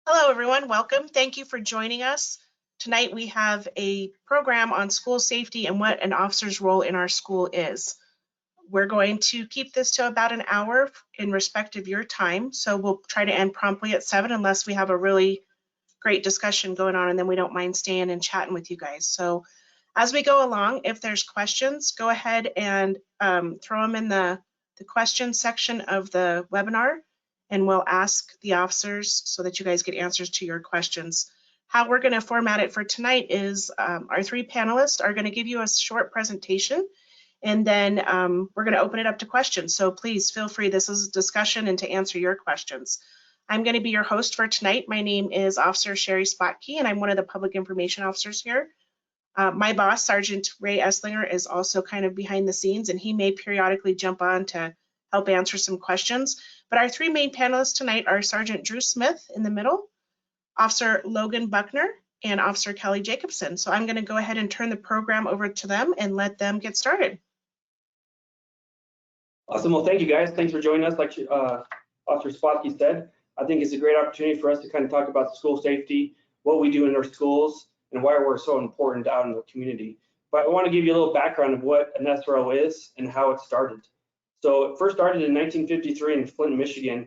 Hello, everyone. Welcome. Thank you for joining us. Tonight we have a program on school safety and what an officer's role in our school is. We're going to keep this to about an hour in respect of your time, so we'll try to end promptly at 7 unless we have a really great discussion going on, and then we don't mind staying and chatting with you guys. So as we go along, if there's questions, go ahead and throw them in the question section of the webinar, and we'll ask the officers so that you guys get answers to your questions. How we're going to format it for tonight is our three panelists are going to give you a short presentation, and then we're going to open it up to questions. So please feel free. This is a discussion and to answer your questions. I'm going to be your host for tonight. My name is Officer Sherry Spotke, and I'm one of the public information officers here. My boss, Sergeant Ray Esslinger, is also kind of behind the scenes, and he may periodically jump on to help answer some questions. But our three main panelists tonight are Sergeant Drew Smith in the middle, Officer Logan Buckner, and Officer Kelly Jacobson. So I'm going to go ahead and turn the program over to them and let them get started. Awesome. Well, thank you, guys. Thanks for joining us. Like Officer Spotke said, I think it's a great opportunity for us to kind of talk about school safety, what we do in our schools, and why we're so important out in the community. But I want to give you a little background of what an SRO is and how it started. So it first started in 1953 in Flint, Michigan,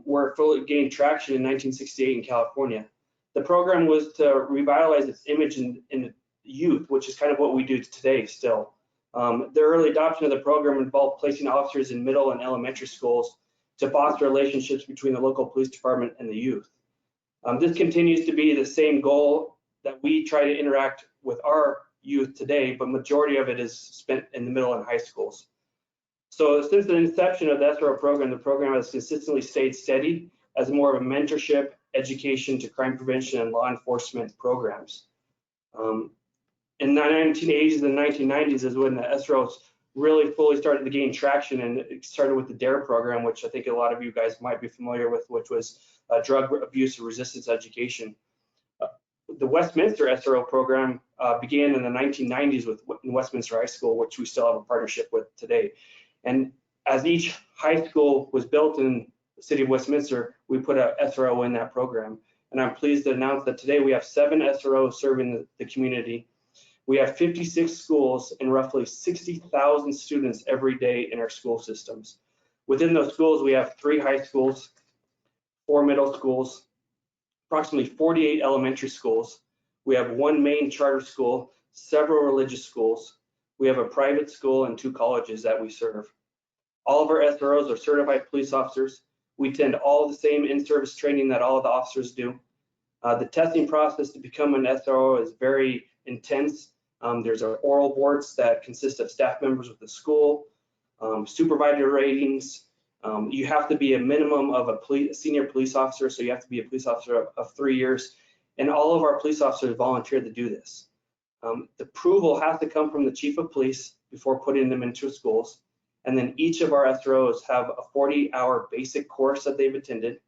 where it fully gained traction in 1968 in California. The program was to revitalize its image in youth, which is kind of what we do today still. The early adoption of the program involved placing officers in middle and elementary schools to foster relationships between the local police department and the youth. This continues to be the same goal that we try to interact with our youth today, but majority of it is spent in the middle and high schools. So since the inception of the SRO program, the program has consistently stayed steady as more of a mentorship, education to crime prevention and law enforcement programs. In the 1980s and 1990s is when the SROs really fully started to gain traction, and it started with the DARE program, which I think a lot of you guys might be familiar with, which was drug abuse and resistance education. The Westminster Sro Program began in the 1990s with Westminster High School, which we still have a partnership with today. And as each high school was built in the city of Westminster, we put a SRO in that program. And I'm pleased to announce that today we have 7 SROs serving the community. We have 56 schools and roughly 60,000 students every day in our school systems. Within those schools, we have 3 high schools, 4 middle schools, approximately 48 elementary schools. We have 1 main charter school, several religious schools. We have a private school and 2 colleges that we serve. All of our SROs are certified police officers. We attend all the same in-service training that all of the officers do. The testing process to become an SRO is very intense. There's our oral boards that consist of staff members with the school, supervisor ratings. You have to be a minimum of a senior police officer, so you have to be a police officer of 3 years, and all of our police officers volunteered to do this. The approval has to come from the chief of police before putting them into schools, and then each of our SROs have a 40-hour basic course that they've attended.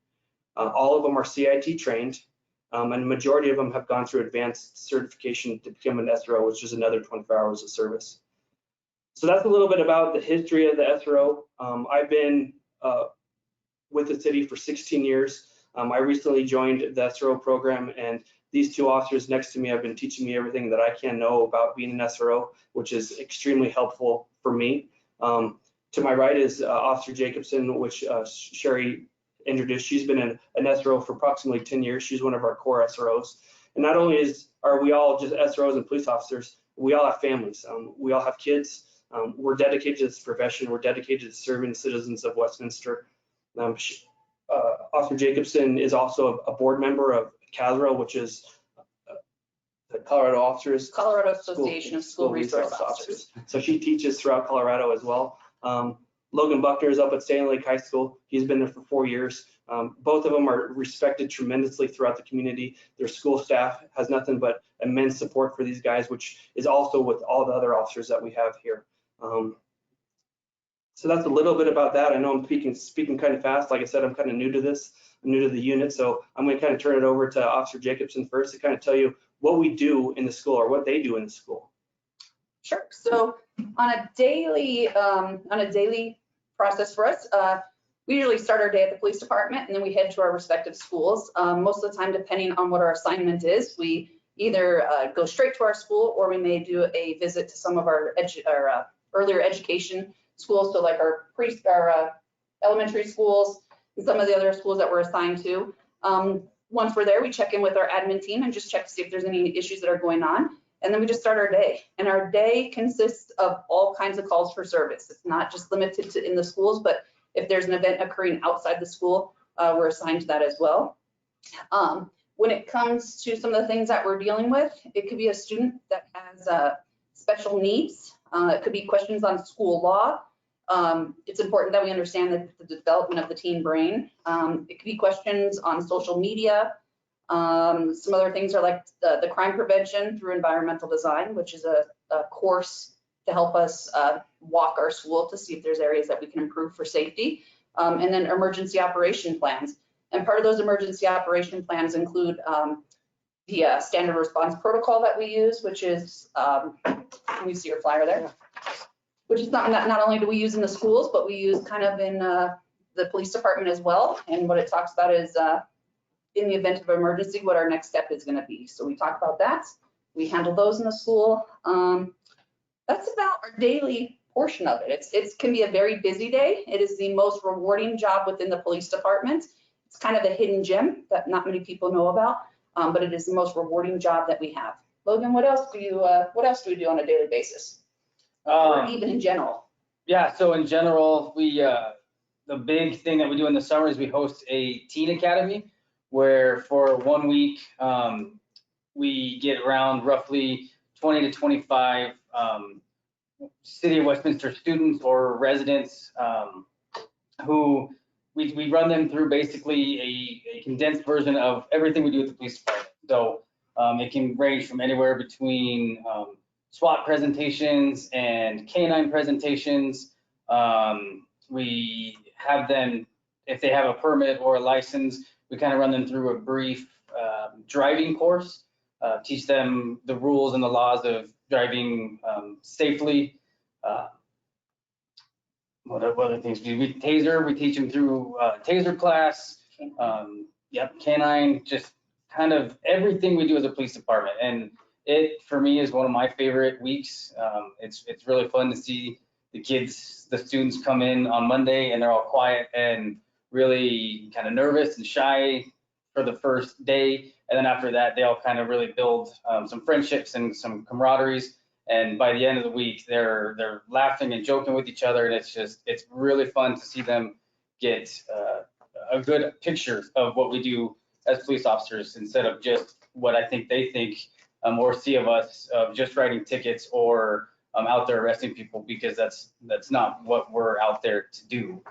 All of them are CIT trained, and the majority of them have gone through advanced certification to become an SRO, which is another 24 hours of service. So that's a little bit about the history of the SRO. I've been with the city for 16 years. I recently joined the SRO program, and these 2 officers next to me have been teaching me everything that I can know about being an SRO, which is extremely helpful for me. To my right is Officer Jacobson, which Sherry introduced. She's been an SRO for approximately 10 years. She's one of our core SROs. And not only are we all just SROs and police officers, we all have families. We all have kids. We're dedicated to this profession. We're dedicated to serving the citizens of Westminster. Officer Jacobson is also a board member of CASRO, which is the Colorado Association of School Resource Officers. So she teaches throughout Colorado as well. Logan Buckner is up at Stanley Lake High School. He's been there for 4 years. Both of them are respected tremendously throughout the community. Their school staff has nothing but immense support for these guys, which is also with all the other officers that we have here. So that's a little bit about that. I know I'm speaking kind of fast. Like I said, I'm kind of new to this. I'm new to the unit, so I'm going to kind of turn it over to Officer Jacobson first to kind of tell you what we do in the school or what they do in the school. Sure. So on a daily process for us, We usually start our day at the police department and then we head to our respective schools. Most of the time, depending on what our assignment is, we either go straight to our school or we may do a visit to some of our earlier education schools. So like our elementary schools and some of the other schools that we're assigned to. Once we're there, we check in with our admin team and just check to see if there's any issues that are going on. And then we just start our day. And our day consists of all kinds of calls for service. It's not just limited to in the schools, but if there's an event occurring outside the school, we're assigned to that as well. When it comes to some of the things that we're dealing with, it could be a student that has special needs. It could be questions on school law. It's important that we understand the development of the teen brain. It could be questions on social media. Some other things are like the crime prevention through environmental design, which is a course to help us walk our school to see if there's areas that we can improve for safety. And then emergency operation plans. And part of those emergency operation plans include the standard response protocol that we use, which is, can you see your flyer there? Which is not only do we use in the schools, but we use kind of in the police department as well. And what it talks about is in the event of emergency, what our next step is going to be. So we talk about that. We handle those in the school. That's about our daily portion of it. It can be a very busy day. It is the most rewarding job within the police department. It's kind of a hidden gem that not many people know about, but it is the most rewarding job that we have. Logan, what else do we do on a daily basis? Or even in general? Yeah, so in general, we the big thing that we do in the summer is we host a teen academy where for 1 week we get around roughly 20 to 25 City of Westminster students or residents who we run them through basically a condensed version of everything we do at the police department. So it can range from anywhere between SWAT presentations and canine presentations. We have them, if they have a permit or a license, we kind of run them through a brief driving course, teach them the rules and the laws of driving safely. What other things do we taser? We teach them through taser class. Canine, just kind of everything we do as a police department. And it, for me, is one of my favorite weeks. It's really fun to see the kids, the students come in on Monday and they're all quiet and really kind of nervous and shy for the first day. And then after that, they all kind of really build some friendships and some camaraderies. And by the end of the week, they're laughing and joking with each other. And it's really fun to see them get a good picture of what we do as police officers instead of just what I think they think or see of us just writing tickets or out there arresting people, because that's not what we're out there to do.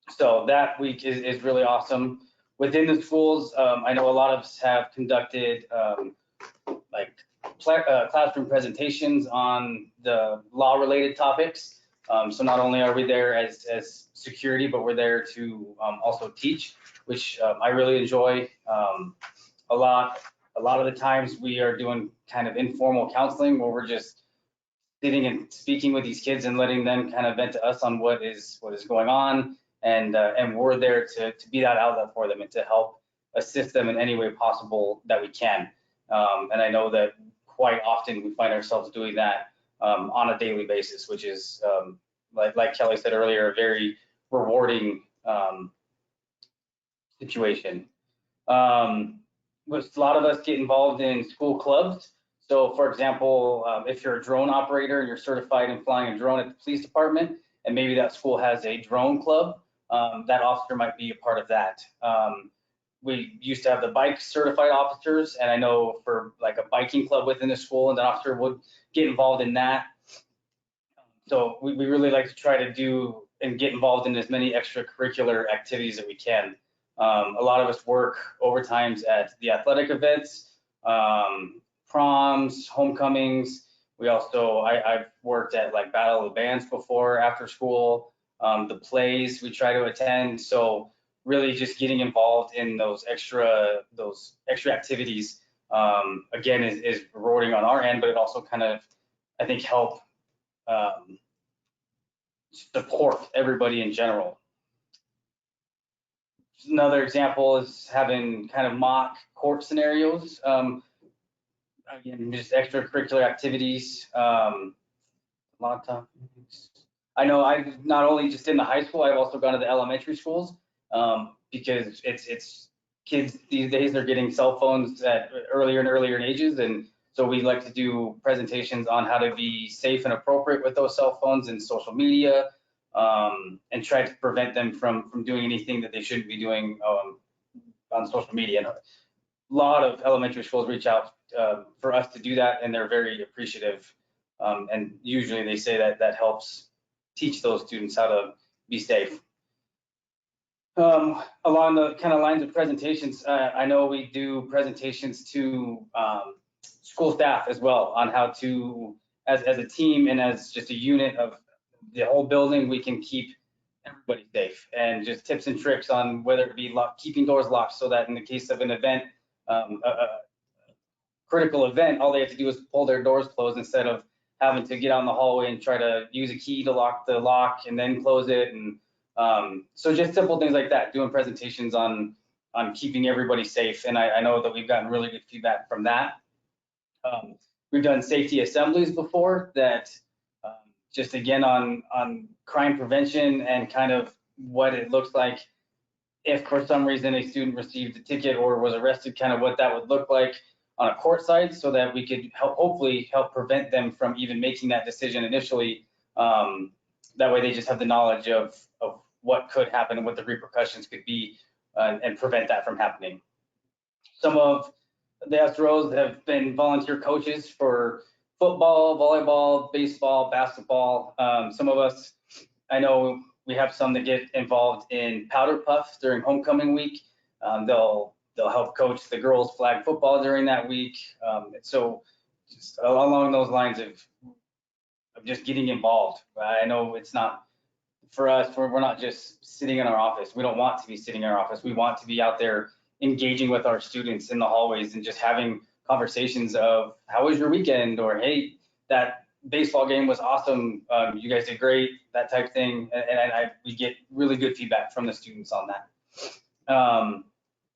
So that week is really awesome. Within the schools, I know a lot of us have conducted classroom presentations on the law related topics. So not only are we there as security, but we're there to also teach, which I really enjoy a lot. A lot of the times we are doing kind of informal counseling where we're just sitting and speaking with these kids and letting them kind of vent to us on what is going on. And we're there to be that outlet for them and to help assist them in any way possible that we can. And I know that quite often we find ourselves doing that on a daily basis, which is, like Kelly said earlier, a very rewarding situation. A lot of us get involved in school clubs. So for example, if you're a drone operator and you're certified in flying a drone at the police department, and maybe that school has a drone club, that officer might be a part of that. We used to have the bike certified officers, and I know for like a biking club within the school, and the officer would get involved in that. So we really like to try to do and get involved in as many extracurricular activities that we can. A lot of us work overtimes at the athletic events, proms, homecomings. We also, I've worked at like Battle of the Bands before, after school, the plays we try to attend. So really just getting involved in those extra activities, again, is rewarding on our end, but it also kind of, I think, help support everybody in general. Another example is having kind of mock court scenarios. Again, just extracurricular activities. A lot of times, I know I've not only just in the high school, I've also gone to the elementary schools, because it's kids these days, they're getting cell phones at earlier and earlier ages, and so we like to do presentations on how to be safe and appropriate with those cell phones and social media, and try to prevent them from doing anything that they shouldn't be doing on social media. And a lot of elementary schools reach out for us to do that, and they're very appreciative. And usually they say that helps teach those students how to be safe. Along the kind of lines of presentations, I know we do presentations to school staff as well on how to, as a team and as just a unit of the whole building, we can keep everybody safe, and just tips and tricks on whether it be keeping doors locked so that in the case of an event, a critical event, all they have to do is pull their doors closed instead of having to get out in the hallway and try to use a key to lock the lock and then close it. And so just simple things like that, doing presentations on keeping everybody safe. And I know that we've gotten really good feedback from that. We've done safety assemblies before that, just again on crime prevention and kind of what it looks like if for some reason a student received a ticket or was arrested, kind of what that would look like on a court side, so that we could hopefully help prevent them from even making that decision initially. That way they just have the knowledge of what could happen and what the repercussions could be, and prevent that from happening. Some of the SROs have been volunteer coaches for football, volleyball, baseball, basketball. Some of us, I know we have some that get involved in powder puffs during homecoming week. They'll help coach the girls flag football during that week. So just along those lines of just getting involved. I know it's not, for us, we're not just sitting in our office. We don't want to be sitting in our office. We want to be out there engaging with our students in the hallways and just having conversations of how was your weekend, or hey, that baseball game was awesome, you guys did great, that type of thing. And we get really good feedback from the students on that.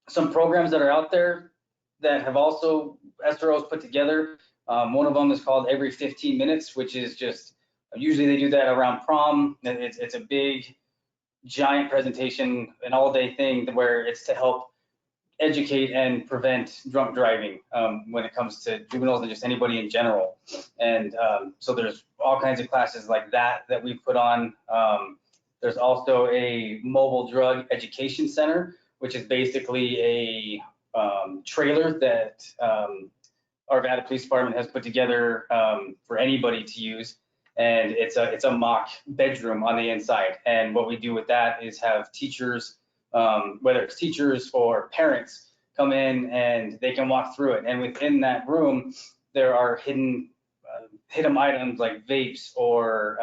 Some programs that are out there that have also SROs put together, one of them is called Every 15 Minutes, which is just, usually they do that around prom. It's a big giant presentation, an all-day thing where it's to help educate and prevent drunk driving when it comes to juveniles and just anybody in general. And so there's all kinds of classes like that we put on. There's also a mobile drug education center, which is basically a trailer that our Nevada Police Department has put together for anybody to use. And it's a mock bedroom on the inside. And what we do with that is have teachers, whether it's teachers or parents, come in and they can walk through it. And within that room, there are hidden items like vapes or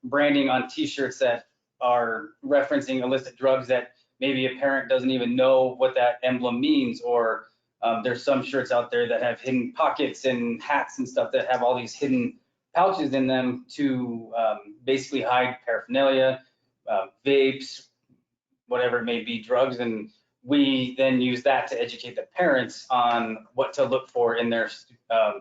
branding on t-shirts that are referencing illicit drugs that maybe a parent doesn't even know what that emblem means. Or there's some shirts out there that have hidden pockets and hats and stuff that have all these hidden pouches in them to basically hide paraphernalia, vapes, whatever it may be, drugs. And we then use that to educate the parents on what to look for in their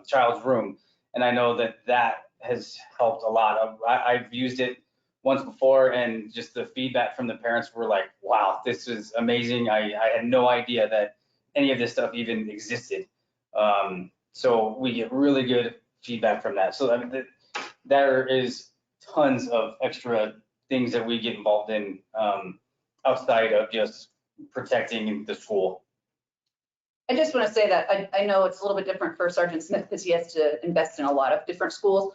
child's room. And I know that has helped a lot. I've used it once before, and just the feedback from the parents were like, wow, this is amazing. I had no idea that any of this stuff even existed. So we get really good feedback from that. So I mean, there is tons of extra things that we get involved in outside of just protecting the school. I just want to say that I know it's a little bit different for Sergeant Smith because he has to invest in a lot of different schools.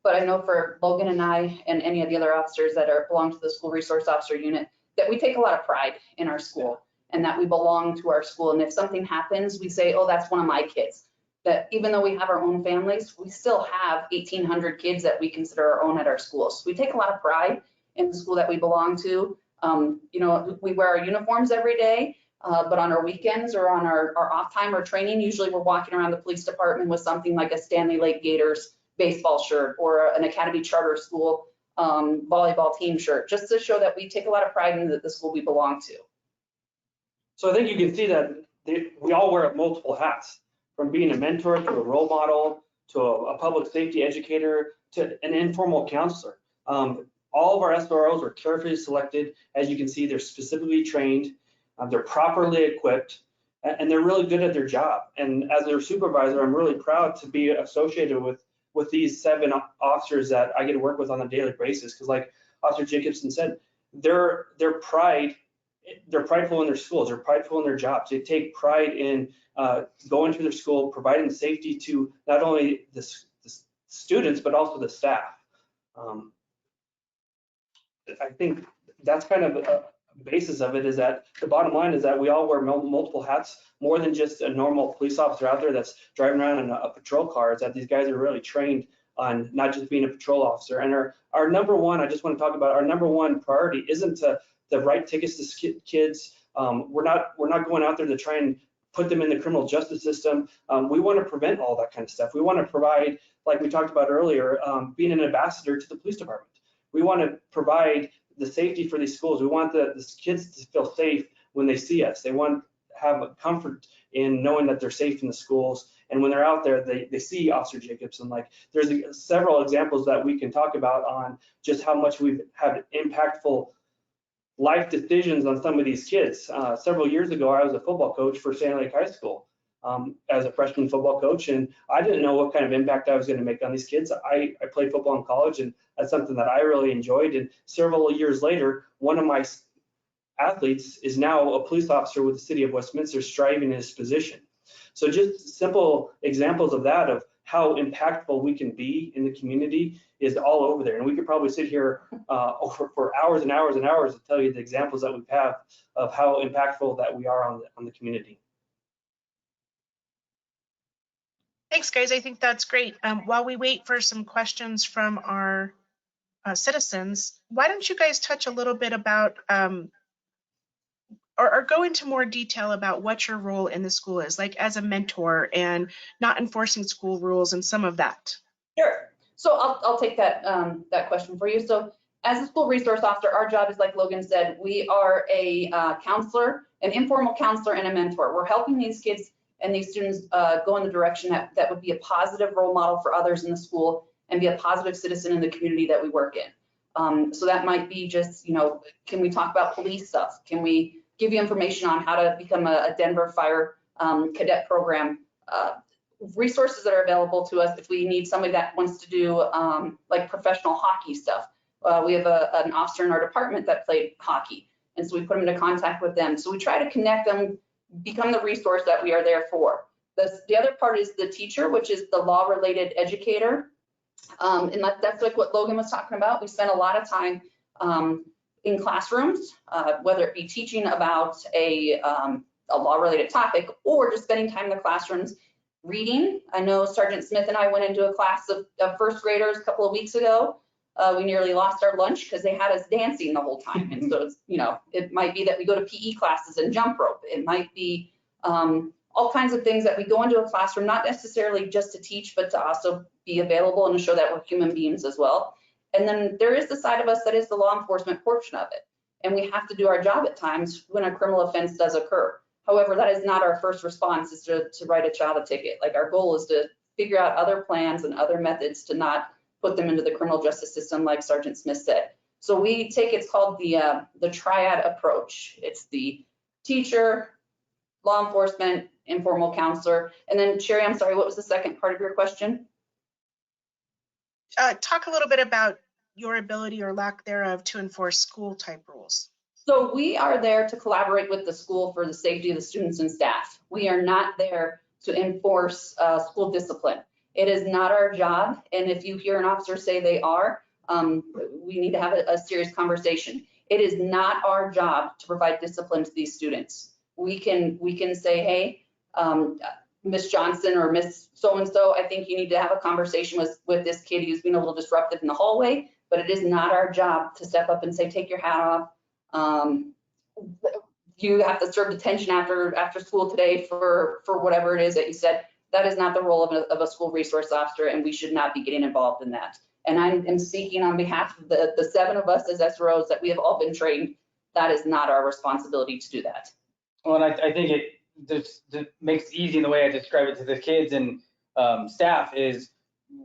But I know for Logan and I and any of the other officers that belong to the school resource officer unit, that we take a lot of pride in our school and that we belong to our school. And if something happens, we say, oh, that's one of my kids. That even though we have our own families, we still have 1,800 kids that we consider our own at our schools. So we take a lot of pride in the school that we belong to. You know, we wear our uniforms every day, but on our weekends or on our off time or training, usually we're walking around the police department with something like a Stanley Lake Gators baseball shirt or an Academy Charter School volleyball team shirt, just to show that we take a lot of pride in the school we belong to. So I think you can see that we all wear multiple hats, from being a mentor to a role model, to a public safety educator, to an informal counselor. All of our SROs are carefully selected. As you can see, they're specifically trained, they're properly equipped, and they're really good at their job. And as their supervisor, I'm really proud to be associated with these 7 officers that I get to work with on a daily basis. Because like Officer Jacobson said, they're prideful in their schools, they're prideful in their jobs. They take pride in going to their school, providing safety to not only the students, but also the staff. I think that's kind of a basis of it, is that the bottom line is that we all wear multiple hats, more than just a normal police officer out there that's driving around in a patrol car. Is that these guys are really trained on not just being a patrol officer. And our number one, I just want to talk about our number one priority isn't to write tickets to kids. We're not going out there to try and put them in the criminal justice system. We want to prevent all that kind of stuff. We want to provide, like we talked about earlier, being an ambassador to the police department. We want to provide the safety for these schools. We want the kids to feel safe when they see us. They want to have a comfort in knowing that they're safe in the schools. And when they're out there, they see Officer Jacobson. Like, there's several examples that we can talk about on just how much we've had impactful life decisions on some of these kids. Several years ago, I was a football coach for Sand Lake High School as a freshman football coach, and I didn't know what kind of impact I was going to make on these kids. I played football in college, and that's something that I really enjoyed. And several years later, one of my athletes is now a police officer with the city of Westminster, striving in his position. So just simple examples of that, of how impactful we can be in the community, is all over there. And we could probably sit here for hours and hours and hours to tell you the examples that we have of how impactful that we are on the community. Thanks, guys. I think that's great. While we wait for some questions from our citizens, why don't you guys touch a little bit about or go into more detail about what your role in the school is, like as a mentor and not enforcing school rules and some of that. Sure. So I'll take that question for you. So as a school resource officer, our job is, like Logan said, we are a counselor, an informal counselor, and a mentor. We're helping these kids and these students go in the direction that would be a positive role model for others in the school and be a positive citizen in the community that we work in. So that might be just, can we talk about police stuff? Can we give you information on how to become a Denver Fire cadet program? Resources that are available to us if we need somebody that wants to do like professional hockey stuff. We have an officer in our department that played hockey, and so we put them into contact with them. So we try to connect them, become the resource that we are there for. The other part is the teacher, which is the Law Related Educator. And that's like what Logan was talking about. We spend a lot of time in classrooms, whether it be teaching about a law-related topic or just spending time in the classrooms reading. I know Sergeant Smith and I went into a class of first graders a couple of weeks ago. We nearly lost our lunch because they had us dancing the whole time. And so it's, it might be that we go to PE classes and jump rope. It might be all kinds of things that we go into a classroom, not necessarily just to teach, but to also be available and to show that we're human beings as well. And then there is the side of us that is the law enforcement portion of it. And we have to do our job at times when a criminal offense does occur. However, that is not our first response, is to write a child a ticket. Like, our goal is to figure out other plans and other methods to not put them into the criminal justice system, like Sergeant Smith said. So we take, it's called the Triad Approach. It's the teacher, law enforcement, informal counselor. And then Sherry, I'm sorry, what was the second part of your question? Talk a little bit about your ability or lack thereof to enforce school type rules. So we are there to collaborate with the school for the safety of the students and staff. We are not there to enforce school discipline. It is not our job. And if you hear an officer say they are, we need to have a serious conversation. It is not our job to provide discipline to these students. We can say, hey, Miss Johnson or Miss so-and-so, I think you need to have a conversation with this kid who's being a little disruptive in the hallway, but it is not our job to step up and say, take your hat off. You have to serve detention after school today for whatever it is that you said. That is not the role of a school resource officer, and we should not be getting involved in that. And I'm speaking on behalf of the 7 of us as SROs that we have all been trained. That is not our responsibility to do that. Well, and I think it just makes it easy in the way I describe it to the kids and staff is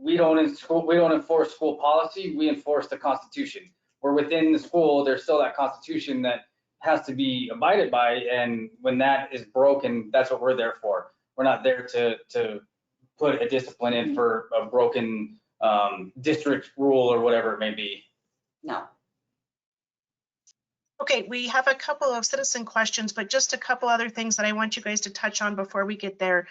we don't enforce school policy, we enforce the Constitution. We're within the school, there's still that Constitution that has to be abided by, and when that is broken, that's what we're there for. We're not there to put a discipline in for a broken district rule or whatever it may be. No. Okay, we have a couple of citizen questions, but just a couple other things that I want you guys to touch on before we get there.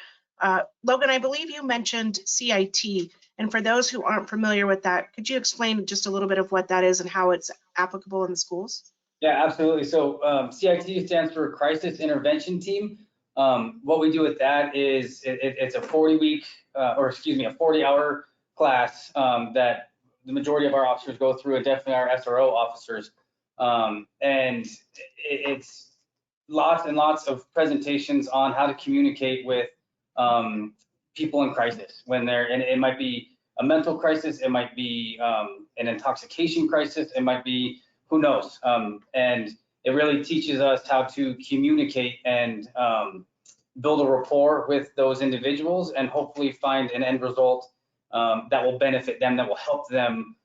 Logan, I believe you mentioned CIT, and for those who aren't familiar with that, could you explain just a little bit of what that is and how it's applicable in the schools? Yeah, absolutely. So CIT stands for Crisis Intervention Team. What we do with that is it's a 40-hour class that the majority of our officers go through, and definitely our SRO officers. And it's lots and lots of presentations on how to communicate with people in crisis when they're, and it might be a mental crisis, it might be an intoxication crisis, it might be, who knows? And it really teaches us how to communicate and build a rapport with those individuals and hopefully find an end result that will benefit them, that will help them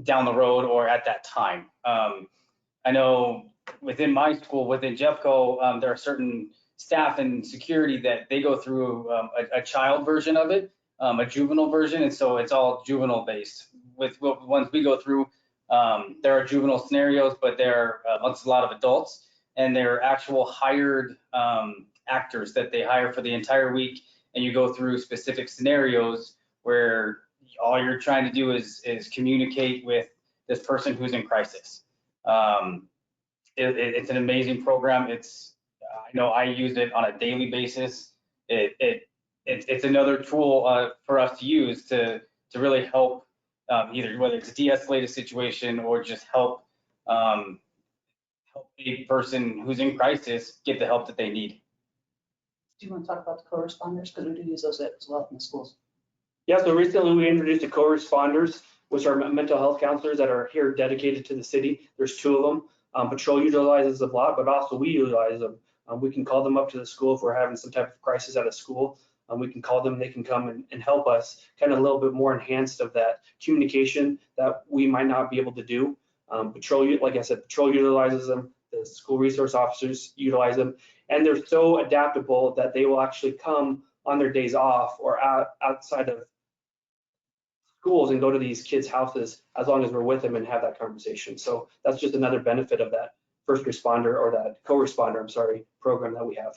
down the road or at that time. I know within my school, within Jeffco, there are certain staff and security that they go through a child version of it, a juvenile version, and so it's all juvenile based. With ones we go through, there are juvenile scenarios, but there are a lot of adults, and they're actual hired actors that they hire for the entire week, and you go through specific scenarios where all you're trying to do is communicate with this person who's in crisis. It's an amazing program. I know I use it on a daily basis. It's another tool for us to use to really help either whether it's de-escalate a situation or just help a person who's in crisis get the help that they need. Do you want to talk about the co-responders? Because we do use those as well in the schools. Yeah, so recently we introduced the co-responders, which are mental health counselors that are here dedicated to the city. There's 2 of them. Patrol utilizes them a lot, but also we utilize them. We can call them up to the school if we're having some type of crisis at a school. We can call them, they can come and help us kind of a little bit more enhanced of that communication that we might not be able to do. Like I said, patrol utilizes them, the school resource officers utilize them, and they're so adaptable that they will actually come on their days off or outside of schools and go to these kids' houses as long as we're with them and have that conversation. So that's just another benefit of that first responder or that co-responder, program that we have.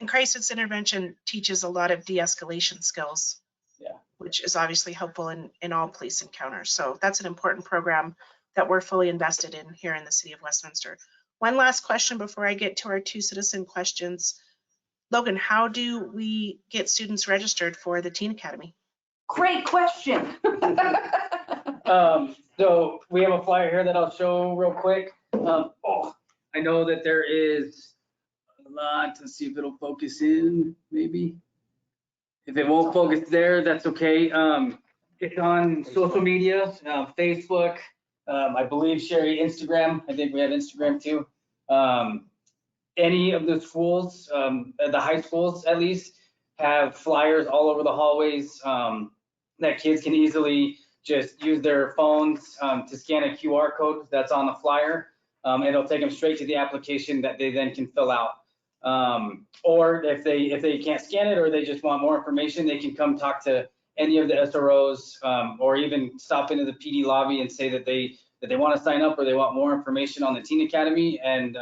And crisis intervention teaches a lot of de-escalation skills, which is obviously helpful in all police encounters. So that's an important program that we're fully invested in here in the city of Westminster. One last question before I get to our 2 citizen questions. Logan, how do we get students registered for the Teen Academy? Great question. So we have a flyer here that I'll show real quick. I know that there is a lot. Let's see if it'll focus in, maybe. If it won't focus there, that's okay. It's on social media, Facebook, I believe Sherry, Instagram. I think we have Instagram too. Any of the schools, the high schools at least, have flyers all over the hallways that kids can easily just use their phones to scan a QR code that's on the flyer. It'll take them straight to the application that they then can fill out. Or if they can't scan it or they just want more information, they can come talk to any of the SROs or even stop into the PD lobby and say that they want to sign up or they want more information on the Teen Academy, and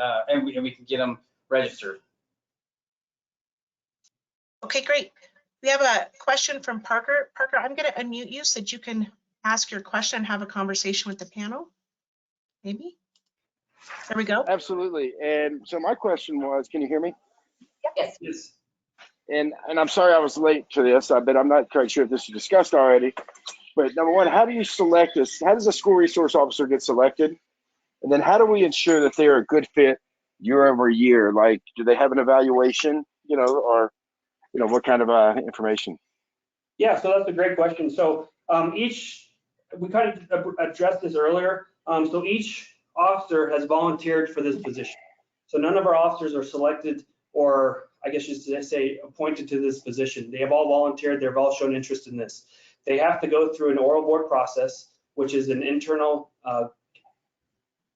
we can get them registered. Okay, great. We have a question from Parker. Parker, I'm going to unmute you so that you can ask your question and have a conversation with the panel. Maybe. There we go. Absolutely. And so my question was, can you hear me? Yes. Yes. And I'm sorry I was late to this, but I'm not quite sure if this is discussed already. But number one, how do you select this? How does a school resource officer get selected? And then how do we ensure that they're a good fit year over year? Like, do they have an evaluation, or, what kind of information? Yeah, so that's a great question. So we kind of addressed this earlier. So each officer has volunteered for this position. So none of our officers are selected, or I guess you should say appointed to this position. They have all volunteered. They've all shown interest in this. They have to go through an oral board process, which is an internal,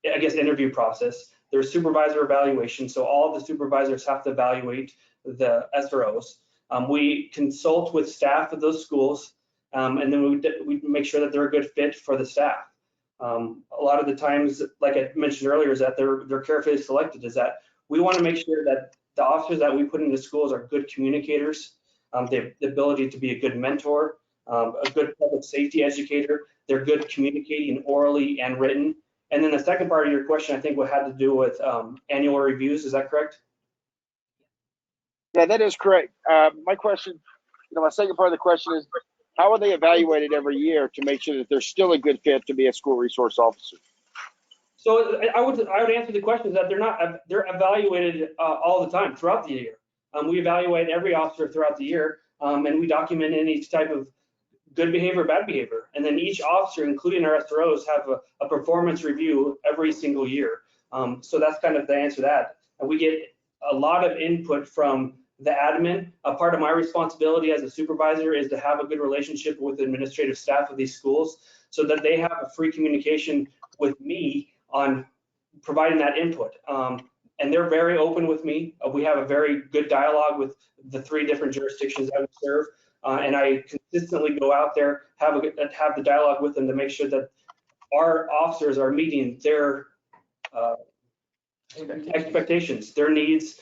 interview process. There's supervisor evaluation. So all of the supervisors have to evaluate the SROs. We consult with staff of those schools, and then we make sure that they're a good fit for the staff. A lot of the times, like I mentioned earlier, is that they're carefully selected, is that we want to make sure that the officers that we put into schools are good communicators. They have the ability to be a good mentor, a good public safety educator. They're good communicating orally and written. And then the second part of your question, I think, what had to do with annual reviews. Is that correct? Yeah, that is correct. My question, my second part of the question is, how are they evaluated every year to make sure that they're still a good fit to be a school resource officer? So I would answer the question that they're evaluated all the time throughout the year. We evaluate every officer throughout the year, and we document any type of good behavior, bad behavior. And then each officer, including our SROs, have a performance review every single year. So that's kind of the answer to that. And we get a lot of input from the admin. A part of my responsibility as a supervisor is to have a good relationship with the administrative staff of these schools so that they have a free communication with me on providing that input. And they're very open with me. We have a very good dialogue with the 3 different jurisdictions that we serve. And I consistently go out there, have the dialogue with them to make sure that our officers are meeting their expectations, their needs,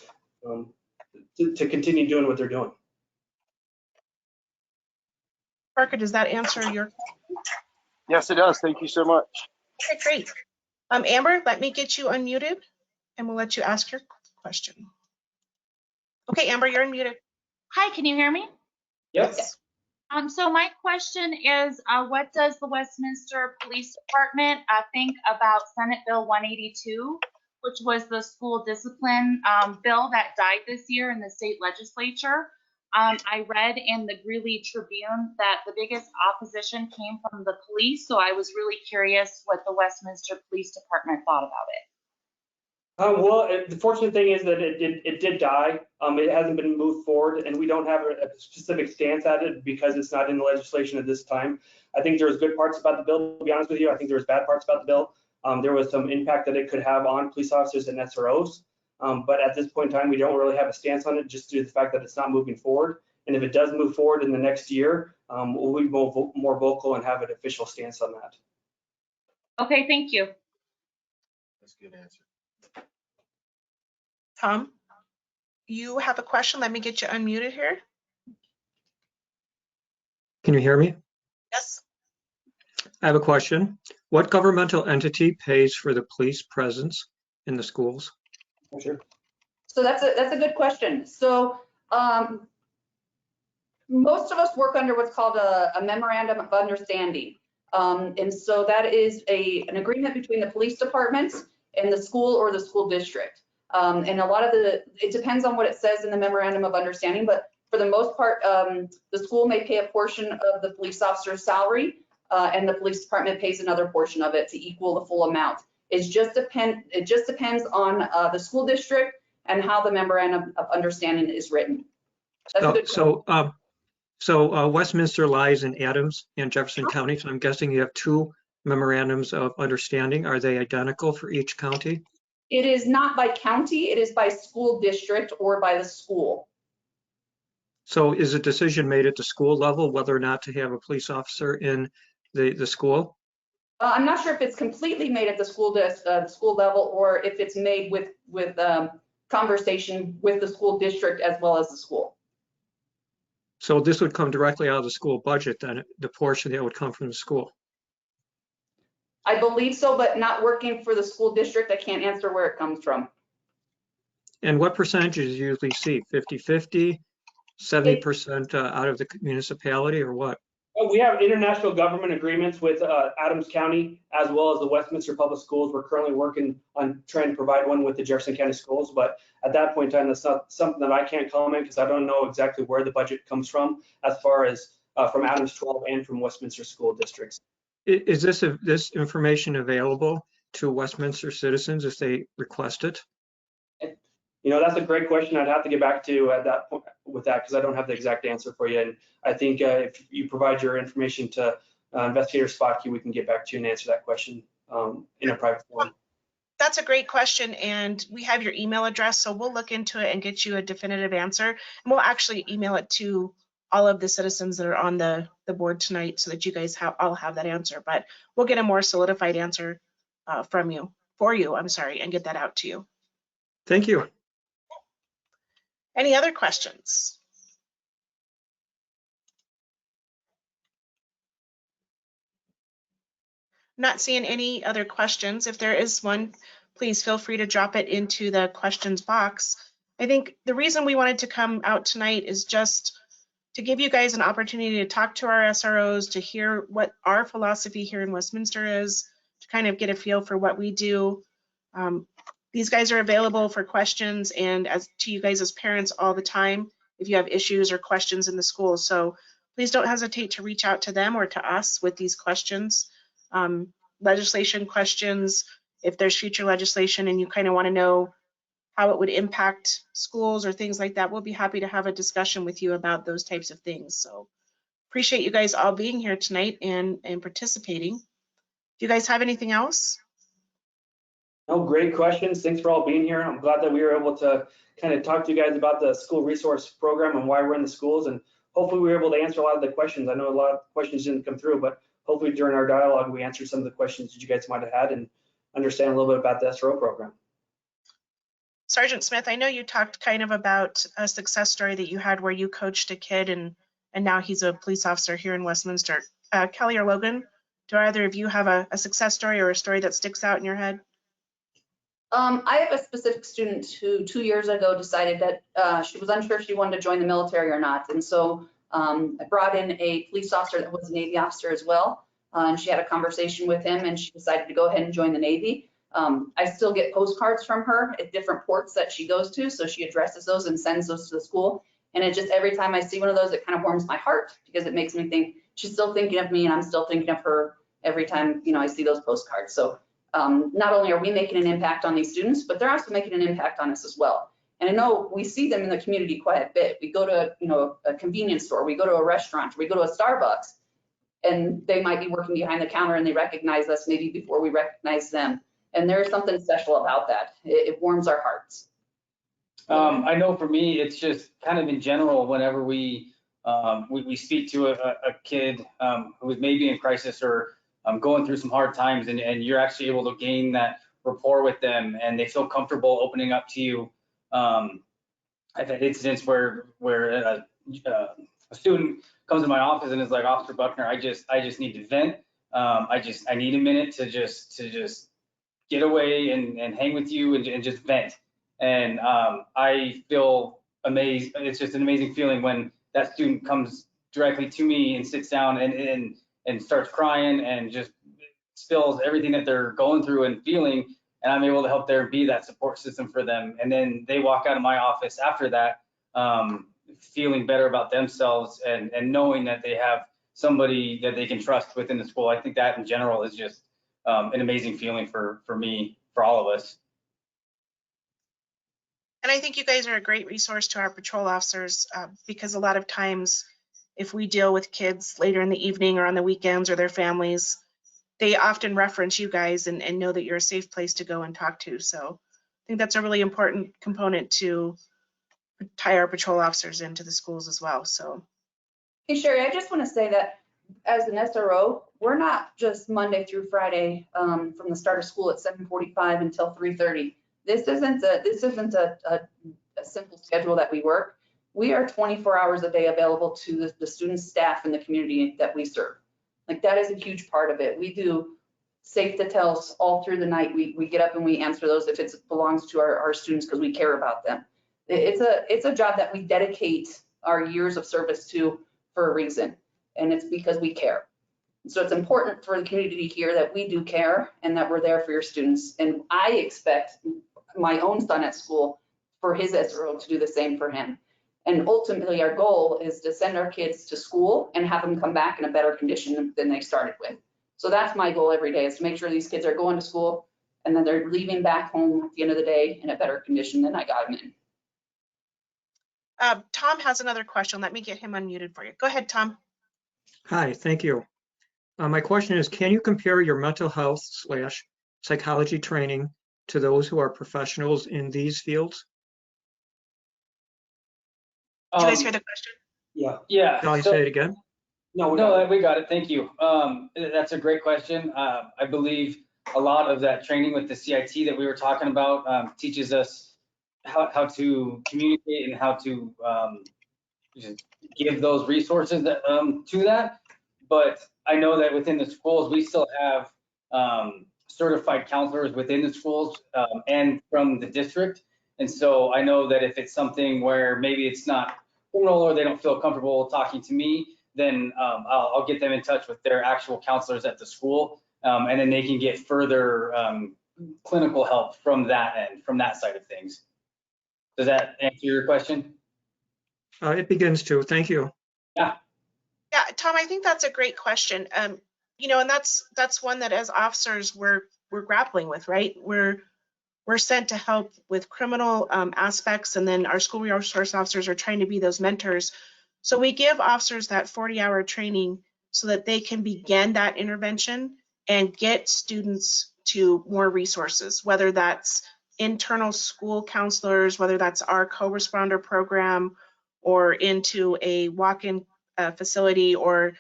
to continue doing what they're doing. Parker, does that answer your question? Yes, it does. Thank you so much. Okay, great. Amber, let me get you unmuted and we'll let you ask your question. Okay, Amber, you're unmuted. Hi, can you hear me? Yes. So my question is, what does the Westminster Police Department think about Senate Bill 182, which was the school discipline bill that died this year in the state legislature? I read in the Greeley Tribune that the biggest opposition came from the police, so I was really curious what the Westminster Police Department thought about it. Well, the fortunate thing is that it did die. It hasn't been moved forward, and we don't have a specific stance at it because it's not in the legislation at this time. I think there's good parts about the bill, to be honest with you. I think there's bad parts about the bill. There was some impact that it could have on police officers and SROs. But at this point in time, we don't really have a stance on it just due to the fact that it's not moving forward. And if it does move forward in the next year, we'll be more vocal and have an official stance on that. Okay, thank you. That's a good answer. Tom, you have a question. Let me get you unmuted here. Can you hear me? Yes. I have a question. What governmental entity pays for the police presence in the schools? Sure. So that's a good question. So most of us work under what's called a memorandum of understanding. And so that is an agreement between the police departments and the school or the school district. And a lot of it depends on what it says in the memorandum of understanding, but for the most part, the school may pay a portion of the police officer's salary, and the police department pays another portion of it to equal the full amount. It just depends on the school district and how the memorandum of understanding is written. That's a good question. So Westminster lies in Adams and Jefferson County, so I'm guessing you have 2 memorandums of understanding. Are they identical for each county? It is not by county, it is by school district or by the school. So is a decision made at the school level whether or not to have a police officer in the school? I'm not sure if it's completely made at the school level or if it's made with conversation with the school district as well as the school. So this would come directly out of the school budget, then, the portion that would come from the school? I believe so, but not working for the school district, I can't answer where it comes from. And what percentages do you usually see? 50-50, 70% out of the municipality, or what? We have international government agreements with Adams County as well as the Westminster Public Schools. We're currently working on trying to provide one with the Jefferson County Schools, but at that point in time, that's not something that I can't comment because I don't know exactly where the budget comes from as far as from Adams 12 and from Westminster School Districts. Is this information available to Westminster citizens if they request it? You know, that's a great question. I'd have to get back to at that point with that because I don't have the exact answer for you. And I think if you provide your information to Investigator Spotke, we can get back to you and answer that question in a private forum. That's a great question, and we have your email address, so we'll look into it and get you a definitive answer. And we'll actually email it to all of the citizens that are on the board tonight so that you guys all have that answer. But we'll get a more solidified answer for you, and get that out to you. Thank you. Any other questions? Not seeing any other questions. If there is one, please feel free to drop it into the questions box. I think the reason we wanted to come out tonight is just to give you guys an opportunity to talk to our SROs, to hear what our philosophy here in Westminster is, to kind of get a feel for what we do. These guys are available for questions and to you guys as parents all the time if you have issues or questions in the school. So please don't hesitate to reach out to them or to us with these questions. Legislation questions, if there's future legislation and you kind of want to know how it would impact schools or things like that, we'll be happy to have a discussion with you about those types of things. So appreciate you guys all being here tonight and participating. Do you guys have anything else? No, great questions. Thanks for all being here. I'm glad that we were able to kind of talk to you guys about the school resource program and why we're in the schools. And hopefully we were able to answer a lot of the questions. I know a lot of questions didn't come through, but hopefully during our dialogue, we answered some of the questions that you guys might have had and understand a little bit about the SRO program. Sergeant Smith, I know you talked kind of about a success story that you had where you coached a kid and now he's a police officer here in Westminster. Kelly or Logan, do either of you have a success story or a story that sticks out in your head? I have a specific student who 2 years ago decided that she was unsure if she wanted to join the military or not. And so I brought in a police officer that was a Navy officer as well. And she had a conversation with him and she decided to go ahead and join the Navy. I still get postcards from her at different ports that she goes to. So she addresses those and sends those to the school. And it just, every time I see one of those, it kind of warms my heart because it makes me think she's still thinking of me and I'm still thinking of her every time, you know, I see those postcards. So not only are we making an impact on these students, but they're also making an impact on us as well. And I know we see them in the community quite a bit. We go to, you know, a convenience store, we go to a restaurant, we go to a Starbucks, and they might be working behind the counter and they recognize us maybe before we recognize them. And there's something special about that. It warms our hearts. I know for me, it's just kind of in general, whenever we speak to a kid who is maybe in crisis or going through some hard times, and you're actually able to gain that rapport with them and they feel comfortable opening up to you. I've had incidents where a student comes to my office and is like, Officer Buckner, I just need to vent. I need a minute to just get away and hang with you and just vent. And I feel amazed. It's just an amazing feeling when that student comes directly to me and sits down and starts crying and just spills everything that they're going through and feeling, and I'm able to help there be that support system for them. And then they walk out of my office after that feeling better about themselves and knowing that they have somebody that they can trust within the school. I think that in general is just an amazing feeling for me, for all of us. And I think you guys are a great resource to our patrol officers because a lot of times if we deal with kids later in the evening or on the weekends or their families, they often reference you guys and know that you're a safe place to go and talk to. So I think that's a really important component to tie our patrol officers into the schools as well. So, Hey, Sherry, I just want to say that as an SRO, we're not just Monday through Friday from the start of school at 7:45 until 3:30. This isn't a simple schedule that we work. We are 24 hours a day available to the students, staff, and the community that we serve. Like that is a huge part of it. We do safe details all through the night. We get up and we answer those if it belongs to our students because we care about them. It's a job that we dedicate our years of service to for a reason, and it's because we care. So it's important for the community to hear that we do care and that we're there for your students. And I expect my own son at school for his SRO to do the same for him. And ultimately, our goal is to send our kids to school and have them come back in a better condition than they started with. So that's my goal every day, is to make sure these kids are going to school and then they're leaving back home at the end of the day in a better condition than I got them in. Tom has another question. Let me get him unmuted for you. Go ahead, Tom. Hi, thank you. My question is, can you compare your mental health / psychology training to those who are professionals in these fields? Did you guys hear the question? Yeah. Yeah. Can I so- say it again? No, We got it. Thank you. That's a great question. I believe a lot of that training with the CIT that we were talking about teaches us how to communicate and how to just give those resources that, to that. But I know that within the schools, we still have certified counselors within the schools and from the district. And so I know that if it's something where maybe it's not criminal or they don't feel comfortable talking to me, then I'll get them in touch with their actual counselors at the school, and then they can get further clinical help from that end, from that side of things. Does that answer your question? It begins to. Thank you. Yeah, Tom, I think that's a great question. You know, and that's one that as officers we're grappling with, right? We're sent to help with criminal aspects, and then our school resource officers are trying to be those mentors. So we give officers that 40-hour training so that they can begin that intervention and get students to more resources, whether that's internal school counselors, whether that's our co-responder program, or into a walk-in facility, or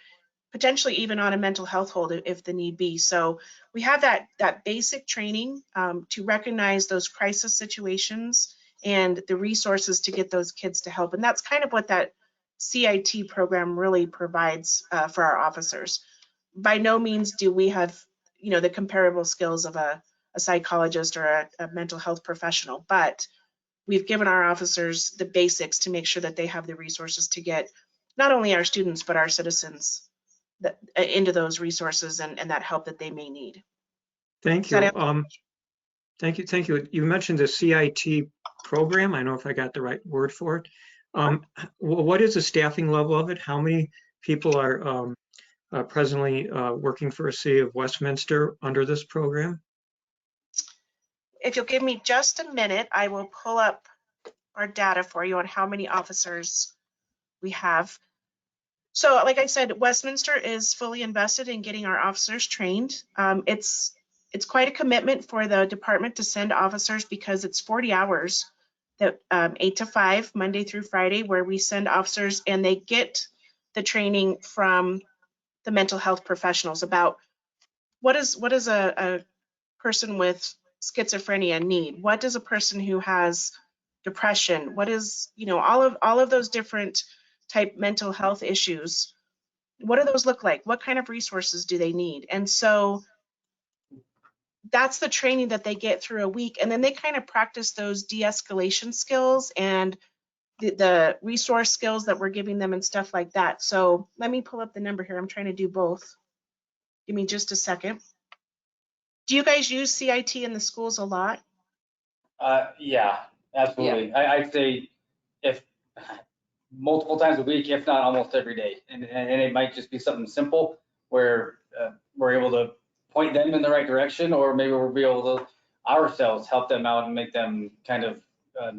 potentially even on a mental health hold if the need be. So we have that basic training to recognize those crisis situations and the resources to get those kids to help. And that's kind of what that CIT program really provides for our officers. By no means do we have, you know, the comparable skills of a psychologist or a mental health professional, but we've given our officers the basics to make sure that they have the resources to get not only our students, but our citizens into those resources and that help that they may need. Thank you. Thank you. You mentioned the CIT program. I don't know if I got the right word for it. What is the staffing level of it? How many people are presently working for a city of Westminster under this program? If you'll give me just a minute, I will pull up our data for you on how many officers we have. So like I said, Westminster is fully invested in getting our officers trained. It's quite a commitment for the department to send officers because it's 40 hours, that 8 to 5, Monday through Friday, where we send officers and they get the training from the mental health professionals about what is a person with schizophrenia need? What does a person who has depression? What is, you know, all of those different type mental health issues? What do those look like? What kind of resources do they need? And so that's the training that they get through a week, and then they kind of practice those de-escalation skills and the resource skills that we're giving them and stuff like that. So let me pull up the number here. I'm trying to do both. Give me just a second. Do you guys use CIT in the schools a lot? Yeah, absolutely. Yeah. I'd say if multiple times a week, if not almost every day. And it might just be something simple where we're able to point them in the right direction, or maybe we'll be able to ourselves help them out and make them kind of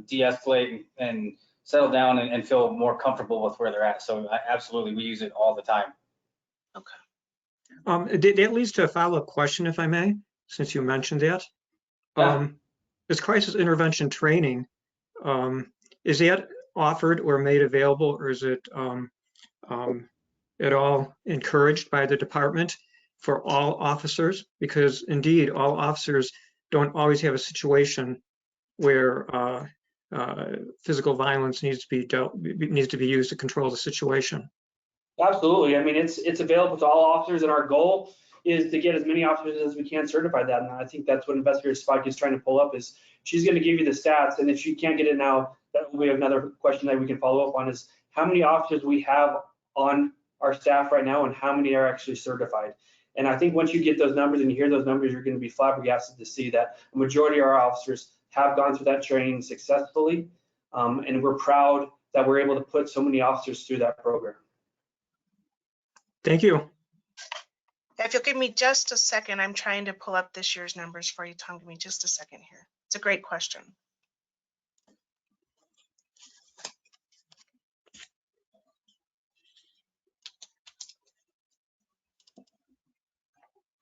de-escalate and settle down and feel more comfortable with where they're at. So absolutely, we use it all the time. Okay. That leads to a follow-up question, if I may, since you mentioned that. Yeah. This crisis intervention training, is that offered or made available, or is it at all encouraged by the department for all officers? Because indeed, all officers don't always have a situation where physical violence needs to be used to control the situation. Absolutely. I mean, it's available to all officers, and our goal is to get as many officers as we can certified that. And I think that's what Investigator Spike is trying to pull up, is she's going to give you the stats. And if she can't get it now, that will be another question that we can follow up on, is how many officers we have on our staff right now and how many are actually certified. And I think once you get those numbers and you hear those numbers, you're going to be flabbergasted to see that a majority of our officers have gone through that training successfully. And we're proud that we're able to put so many officers through that program. Thank you. If you'll give me just a second, I'm trying to pull up this year's numbers for you, Tom. Give me just a second here. It's a great question.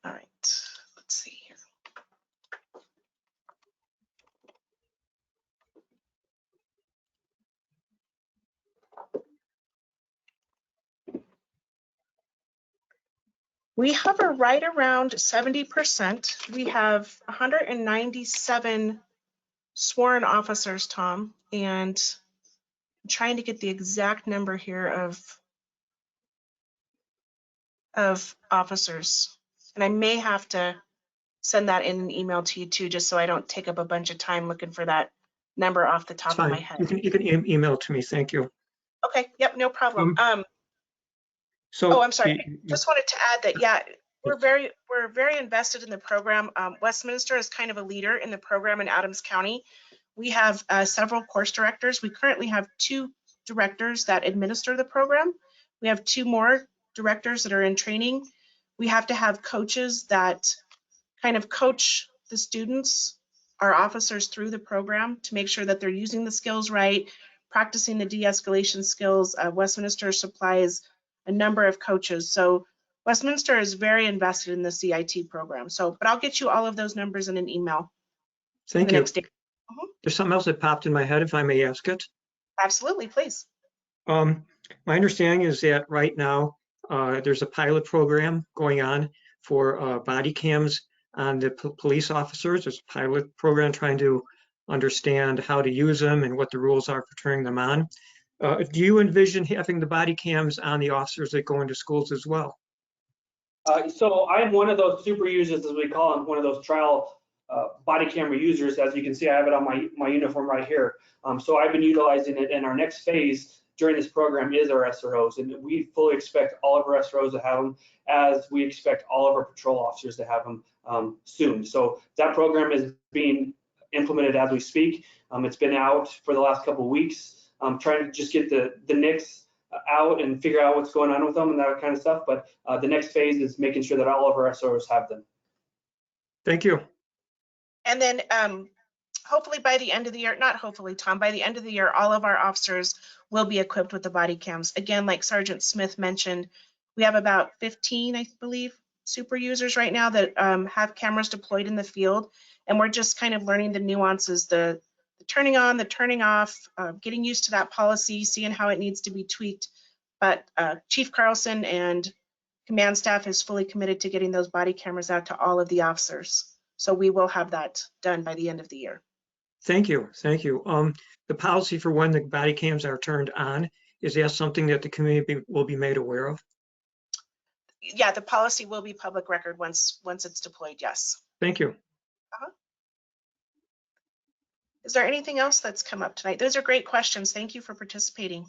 All right, let's see here. We hover right around 70%. We have 197 sworn officers, Tom, and I'm trying to get the exact number here of officers. And I may have to send that in an email to you too, just so I don't take up a bunch of time looking for that number off the It's top of my fine. head. You can email it to me. Thank you. Okay, yep, no problem. So. I'm sorry. Just wanted to add that, yeah, we're very invested in the program. Westminster is kind of a leader in the program in Adams County. We have several course directors. We currently have 2 directors that administer the program. We have 2 more directors that are in training. We have to have coaches that kind of coach the students, our officers, through the program to make sure that they're using the skills right, practicing the de-escalation skills. Westminster supplies a number of coaches. So Westminster is very invested in the CIT program. So, but I'll get you all of those numbers in an email. Thank the you. next day. There's something else that popped in my head, if I may ask it. Absolutely, please. My understanding is that right now there's a pilot program going on for body cams on the police officers. There's a pilot program trying to understand how to use them and what the rules are for turning them on. Do you envision having the body cams on the officers that go into schools as well? So I'm one of those super users, as we call them, one of those trial body camera users. As you can see, I have it on my uniform right here. So I've been utilizing it, and our next phase during this program is our SROs, and we fully expect all of our SROs to have them, as we expect all of our patrol officers to have them soon. So that program is being implemented as we speak. It's been out for the last couple of weeks, trying to just get the NICs out and figure out what's going on with them and that kind of stuff. But the next phase is making sure that all of our SROs have them. Thank you. And then hopefully by the end of the year, not hopefully, Tom, by the end of the year, all of our officers will be equipped with the body cams. Again, like Sergeant Smith mentioned, we have about 15, I believe, super users right now that have cameras deployed in the field. And we're just kind of learning the nuances, the turning on, the turning off, getting used to that policy, seeing how it needs to be tweaked. But Chief Carlson and command staff is fully committed to getting those body cameras out to all of the officers. So we will have that done by the end of the year. Thank you. Thank you. The policy for when the body cams are turned on, is that something that the community will be made aware of? Yeah, the policy will be public record once it's deployed, yes. Thank you. Is there anything else that's come up tonight? Those are great questions. Thank you for participating.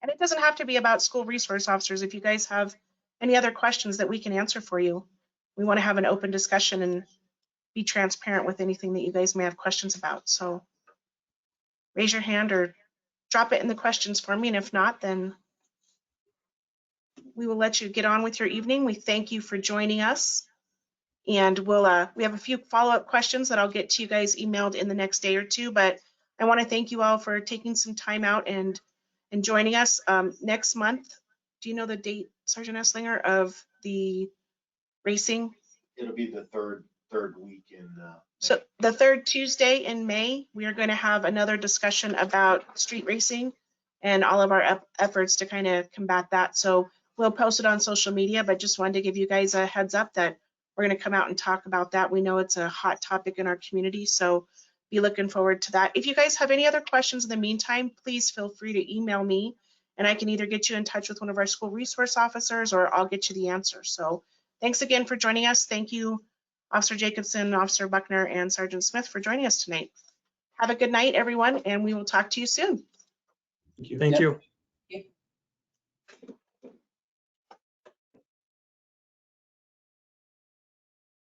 And it doesn't have to be about school resource officers. If you guys have any other questions that we can answer for you, we want to have an open discussion and be transparent with anything that you guys may have questions about. So raise your hand or drop it in the questions for me. And if not, then we will let you get on with your evening. We thank you for joining us. And we have a few follow-up questions that I'll get to you guys emailed in the next day or two. But I want to thank you all for taking some time out and joining us. Next month, do you know the date, Sergeant Esslinger, of the racing? It'll be the third week in So the third Tuesday in May, we are going to have another discussion about street racing and all of our efforts to kind of combat that. So we'll post it on social media, but just wanted to give you guys a heads up that we're going to come out and talk about that. We know it's a hot topic in our community, so be looking forward to that. If you guys have any other questions in the meantime, please feel free to email me, and I can either get you in touch with one of our school resource officers or I'll get you the answer. So thanks again for joining us. Thank you, Officer Jacobson, Officer Buckner, and Sergeant Smith for joining us tonight. Have a good night, everyone, and we will talk to you soon. Thank you.